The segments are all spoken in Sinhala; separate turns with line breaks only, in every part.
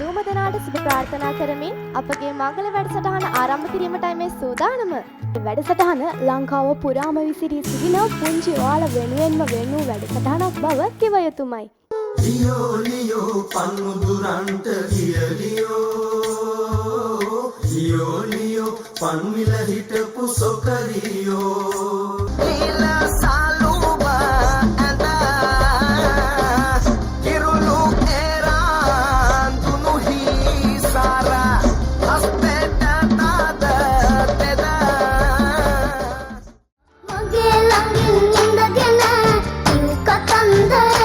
සියලුම දෙනාට සුබ ප්‍රාර්ථනා කරමින් අපගේ මංගල වැඩසටහන ආරම්භ කිරීමටයි මේ සූදානම. වැඩසටහන ලංකාව පුරාම විසිරී සිටින පුංචි ඔයාල වෙනුවෙන්ම වෙනු වැඩසටහනක් බව කිව යුතුමයි.
ලියෝ ලියෝ පන්මුදුරන්ට ගියලියෝ ලියෝ ලියෝ පන්විල හිටපු සොකරියෝ ලීලා සාලුබා ඇඳා කිරුළු එරාන් දුනු හිසාරා හස්තෙට තාද තෙදා
මගේ ළඟින් ඉඳගෙන කිව් කතන්දර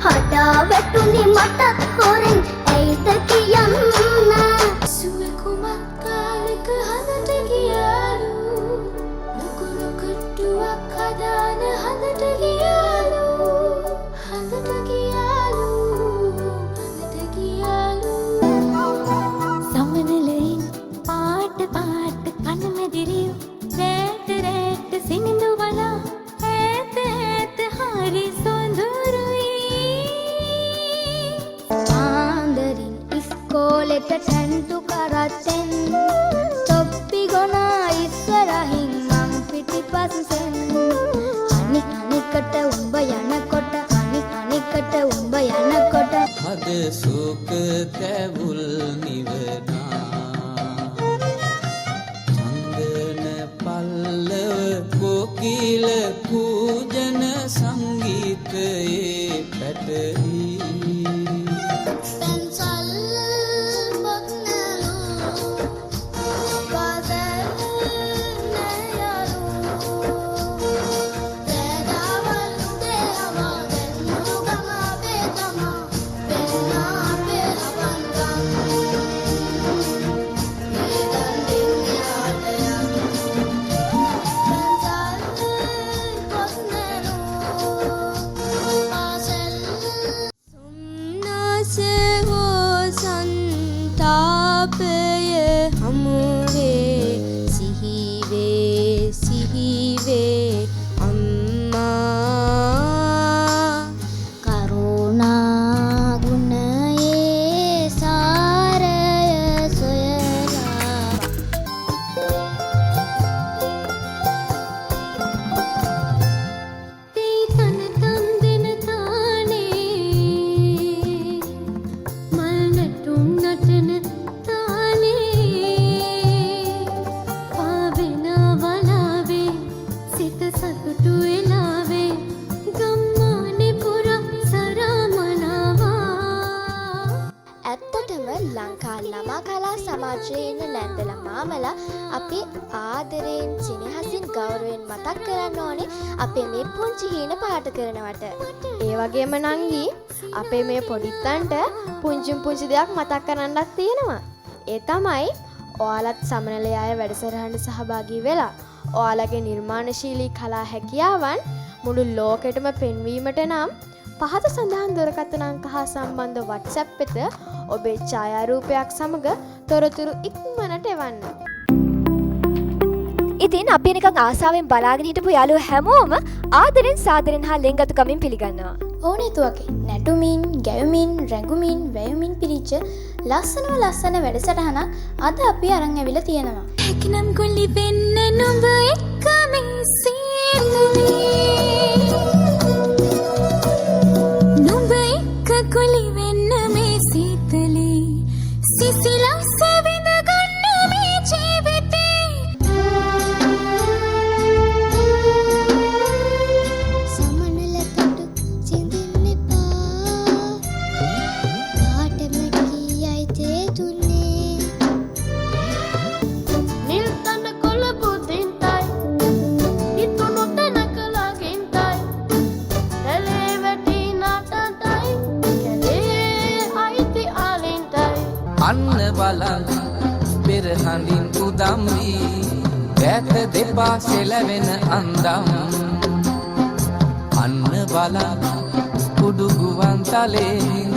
හදා වැටුනි මට හොරෙන් ඇයිද කියන්න සුවේ කුමක් කාලෙක හදට ගියාලු නුකුරු කට්ටුවක් හදාන හදට ගියාලු හදට ගියාලු හදට ගියාලු සමනලෙන් පාට පාට කන මෙදිරියු රැට රැට සිනිඳු වලා ඈත ඈත හරි සොඳුරුයි ආන්දරින් ඉස්කෝලෙට ටැන්ටු කරත්තෙන් තොප්පි ගොනා ඉස්සරහින් මං පිටිපස්සෙන් අනික් අනිකට උඹ යනකොට අනික් අනිකට උඹ යනකොට
හද සුක තැවුල් නිවනා චන්දන පල්ලව කොකිල පූජන සංගීතයේ පැටලී
පෙන්සල් බොන්නලු පාසල් නෑයලු තේදවල් තේවා දෙන්නු ගම බේතම පෙන්නා පෙරවන්කම් ඊදන්දින් යාට පෙන්සල් බොන්නලු පාසල් සුම්නාසෙහෝ සන්තාපය හමුවේ සිහිවේ අම්මා කරුණා ගුණයේ සාරය සොයලා තීතන තන්දෙන තානේ මල් නැටුම් නටන තානේ පාවෙන වලාවේ සිත සතුටු වෙලාවේ ගම්මානේ පුරා සරමනවා ඇත්තටම ලංකා ළමා කලා සමාජයේ ඉන්න නැන්දල මාමලා අපි ආදරයෙන් සිනහසින් ගෞරවයෙන් මතක් කරන්න ඕනේ අපේ මේ පුංචි හීන පාට කරනවට.
ඒ වගේම නංගි අපේ මේ පොඩිත්තන්ට පුංචි දෙයක් මතක් කරන්නත් තියෙනවා. ඒ තමයි ඔයාලත් සමනලේ අය වැඩසටහනට සහභාගී වෙලා ඔයාලගේ නිර්මාණශීලී කලා හැකියාවන් මුළු ලෝකෙටම පෙන්වීමට නම් පහත සඳහන් දුරකථන අංක හා සම්බන්ධ WhatsApp වෙත ඔබේ ඡායාරූපයක් සමග තොරතුරු ඉක්මනට එවන්න.
ඉතින් අපි නිකන් ආසාවෙන් බලාගෙන හිටපු යාළුවෝ හැමෝම ආදරෙන් සාදරෙන් හා ලෙන්ගතුකමින් පිළිගන්නවා.
ඕනෙතුවගේ නැටුමින් ගැයුමින් රැඟුමින් වැයුමින් පිරිච්ච ලස්සන වැඩසටහනක් අද අපි අරන් ඇවිල්ලා තියෙනවා. හැකිනම් කොල්ලි වෙන්න නුඹ එක්ක මේ සීනුනේ නුඹ එක්ක කොල්ලි වෙන්න මේ සීතලේ සිසිලස විඳ ගන්න මේ ජීවිතේ සමනල තොටු සිඳින්න එපා කාටම කියයි තේ දුන්නේ නිල් තන කොළ පුදින්තයි ඉතුණු තැනකලගින්තයි ඇලේ වැටි නටතයි කැලේ අයිති ආලින්තයි
අන්න බලන් පෙරහඳින් උදම් වී දැත දෙපා සෙලවෙන අන්දම් අන්න බලන් කුඩුගුවන් තලේ හිඳ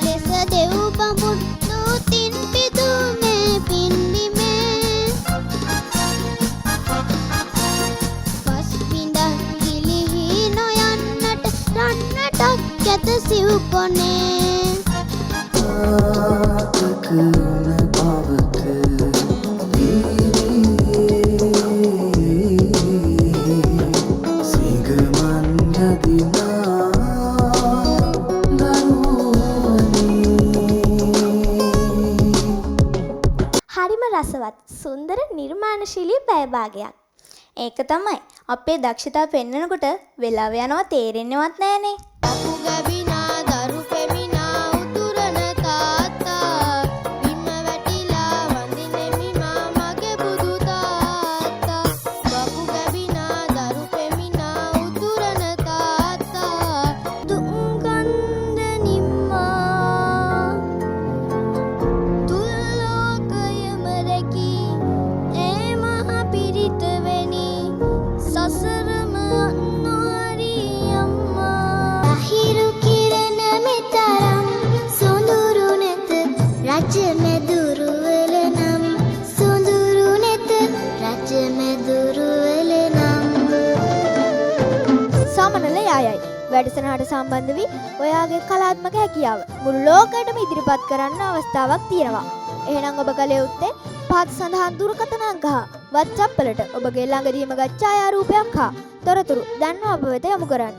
ලෙස දෙව් බඹුට්ටු තින් පිදුමේ පින්නිමේ පස් පිඳන් ගිලිහි නොයන්නට රන්නටක් ඇත සිව් කොනේ රසවත් සුන්දර නිර්මාණශීලී පැයභාගයක්. ඒක තමයි අපේ දක්ෂතා පෙන්වනකොට වෙලාව යනවා තේරෙන්නවත් නැහනේ.
අපු ගැබිනා දරු පෙමිනා උතුරන තාත්තා බිම වැටිලා වඳිනෙමි මා මගේ බුදු තාත්තා. අපු ගැබිනා දරු පෙමිනා උතුරන තාත්තා
දුංගන්ධ නිම්මා තුල්ලෝකයම රැකී ඒ මහ පිරිත වෙනි සසරම අන්නාරී අම්මා.
අහිරු කිරණ මෙතරම් සොඳුරු නැත රජ මැදුරු වල නම් සොඳුරු නැත රජ මැදුරු වල නම්.
සමනල යායයි වැඩසටහනට සම්බන්ධ වී ඔයාගේ කලාත්මක හැකියාව මුළු ලෝකයටම ඉදිරිපත් කරන්න අවස්ථාවක් තියෙනවා. එහෙනම් ඔබ කළ යුත්තේ පහත සඳහන් දුරකථන අංක හා WhatsApp වලට ඔබගේ ළඟදීම ගත් ඡායාරූපයක් හා තොරතුරු දැන්ව අප වෙත යොමු කරන්න.